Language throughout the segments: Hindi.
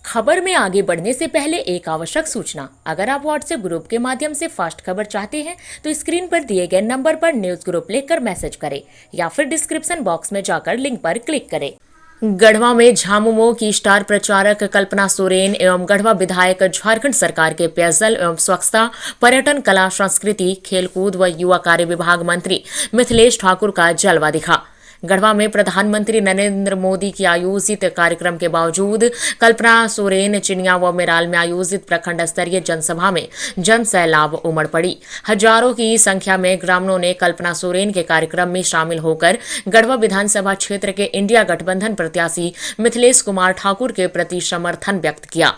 खबर में आगे बढ़ने से पहले एक आवश्यक सूचना। अगर आप व्हाट्सएप ग्रुप के माध्यम से फास्ट खबर चाहते हैं तो स्क्रीन पर दिए गए नंबर पर न्यूज ग्रुप लिखकर मैसेज करें या फिर डिस्क्रिप्शन बॉक्स में जाकर लिंक पर क्लिक करें। गढ़वा में झामुमो की स्टार प्रचारक कल्पना सोरेन एवं गढ़वा विधायक झारखंड सरकार के पेयजल एवं स्वच्छता, पर्यटन, कला, संस्कृति, खेलकूद व युवा कार्य विभाग मंत्री मिथिलेश ठाकुर का जलवा दिखा। गढ़वा में प्रधानमंत्री नरेंद्र मोदी की आयोजित कार्यक्रम के बावजूद कल्पना सोरेन चिनिया व मेराल में आयोजित प्रखंड स्तरीय जनसभा में जन सैलाब उमड़ पड़ी। हजारों की संख्या में ग्रामीणों ने कल्पना सोरेन के कार्यक्रम में शामिल होकर गढ़वा विधानसभा क्षेत्र के इंडिया गठबंधन प्रत्याशी मिथिलेश कुमार ठाकुर के प्रति समर्थन व्यक्त किया।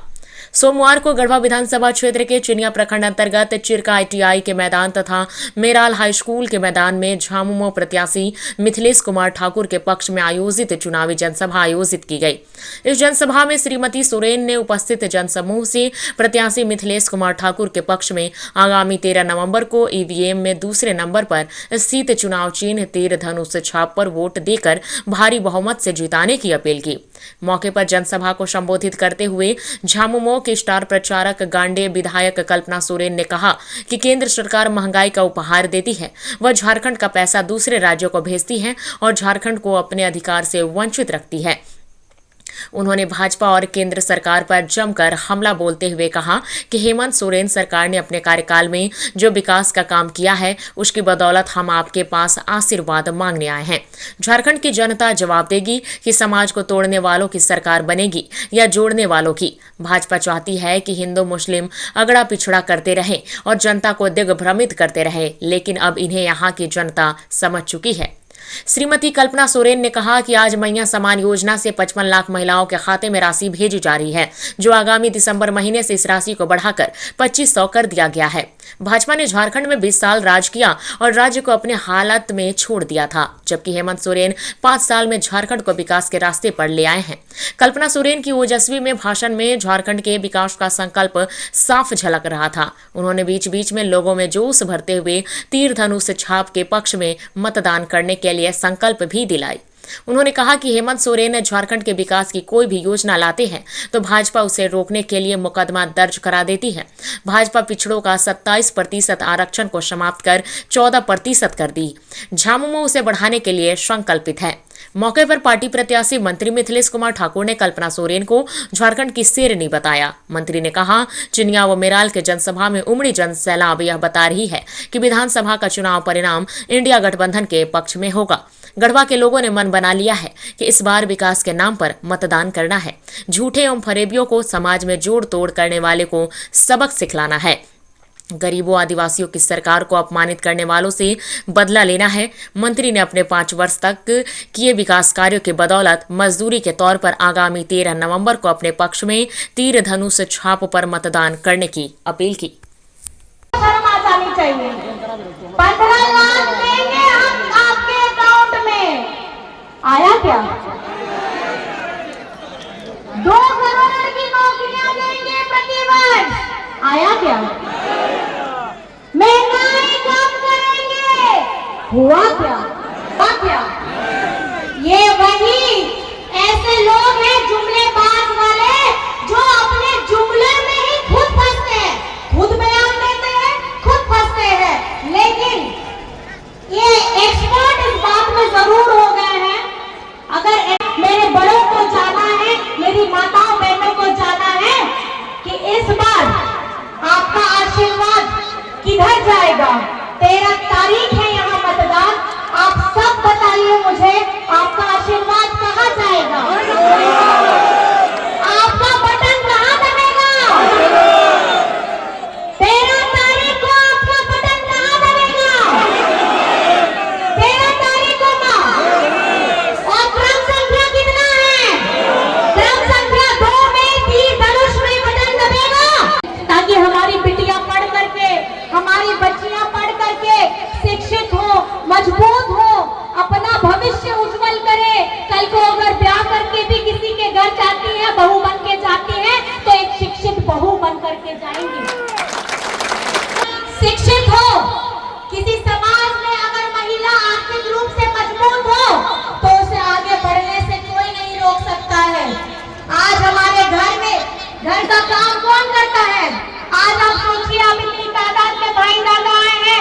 सोमवार को गढ़वा विधानसभा क्षेत्र के चिनिया प्रखंड अंतर्गत चिरका ITI के मैदान तथा मेराल हाई स्कूल के मैदान में झामुमो प्रत्याशी मिथिलेश कुमार ठाकुर के पक्ष में आयोजित चुनावी जनसभा आयोजित की गई। इस जनसभा में श्रीमती सोरेन ने उपस्थित जनसमूह से प्रत्याशी मिथिलेश कुमार ठाकुर के पक्ष में आगामी 13 नवंबर को EVM में दूसरे नंबर पर स्थित चुनाव चिन्ह तीर धनुष छाप पर वोट देकर भारी बहुमत से जिताने की अपील की। मौके पर जनसभा को संबोधित करते हुए झामुमो के स्टार प्रचारक गांडे विधायक कल्पना सोरेन ने कहा कि केंद्र सरकार महंगाई का उपहार देती है, वह झारखंड का पैसा दूसरे राज्यों को भेजती है और झारखंड को अपने अधिकार से वंचित रखती है। उन्होंने भाजपा और केंद्र सरकार पर जमकर हमला बोलते हुए कहा कि हेमंत सोरेन सरकार ने अपने कार्यकाल में जो विकास का काम किया है उसकी बदौलत हम आपके पास आशीर्वाद मांगने आए हैं। झारखंड की जनता जवाब देगी कि समाज को तोड़ने वालों की सरकार बनेगी या जोड़ने वालों की। भाजपा चाहती है कि हिंदू मुस्लिम अगड़ा पिछड़ा करते रहे और जनता को दिग्भ्रमित करते रहे, लेकिन अब इन्हें यहाँ की जनता समझ चुकी है। श्रीमती कल्पना सोरेन ने कहा कि आज मैया समान योजना से 55 लाख महिलाओं के खाते में राशि भेजी जा रही है, जो आगामी दिसंबर महीने से इस राशि को बढ़ाकर 2500 कर दिया गया है। भाजपा ने झारखंड में 20 साल राज किया और राज्य को अपने हालत में छोड़ दिया था, जबकि हेमंत सोरेन 5 साल में झारखंड को विकास के रास्ते पर ले आए हैं। कल्पना सोरेन की ओजस्वी में भाषण में झारखंड के विकास का संकल्प साफ झलक रहा था। उन्होंने बीच बीच में लोगों में जोश भरते हुए तीर धनुष छाप के पक्ष में मतदान करने के लिए संकल्प भी दिलाई। उन्होंने कहा कि हेमंत सोरेन झारखंड के विकास की कोई भी योजना लाते हैं तो भाजपा उसे रोकने के लिए मुकदमा दर्ज करा देती है। भाजपा पिछड़ों का 27% आरक्षण को समाप्त कर 14% कर दी। झामुमो उसे बढ़ाने के लिए संकल्पित है। मौके पर पार्टी प्रत्याशी मंत्री मिथिलेश कुमार ठाकुर ने कल्पना सोरेन को झारखंड की शेरनी बताया। मंत्री ने कहा, चिनिया व मेराल के जनसभा में उमड़ी जन सैलाब यह बता रही है कि विधानसभा का चुनाव परिणाम इंडिया गठबंधन के पक्ष में होगा। गढ़वा के लोगों ने मन बना लिया है कि इस बार विकास के नाम पर मतदान करना है। झूठे एवं फरेबियों को समाज में जोड़ तोड़ करने वाले को सबक सिखलाना है। गरीबों आदिवासियों की सरकार को अपमानित करने वालों से बदला लेना है। मंत्री ने अपने 5 वर्ष तक किए विकास कार्यों की बदौलत मजदूरी के तौर पर आगामी 13 नवंबर को अपने पक्ष में तीर धनुष छाप पर मतदान करने की अपील की। 15 लाख देंगे हम आपके अकाउंट में, आया क्या? 2 करोड़ की नौकरियां देंगे प्रतिवर्ष, आया क्या? महंगाई कम करेंगे, हुआ क्या? हुआ क्या? ये वही ऐसे लोग हैं जुमलेबाज वाले जो अपने जुमले में ही खुद फंसते हैं, खुद बयान देते हैं, खुद फंसते हैं। लेकिन ये एक्सपर्ट इस बात में जरूर हो गए हैं। अगर मेरे बड़ों को जाना है, मेरी माताओं बहनों को जाना है कि इस बार आपका आशीर्वाद किधर जाएगा। 13 तारीख है यहाँ मतदान। आप सब बताइए मुझे, आपका आशीर्वाद काम कौन करता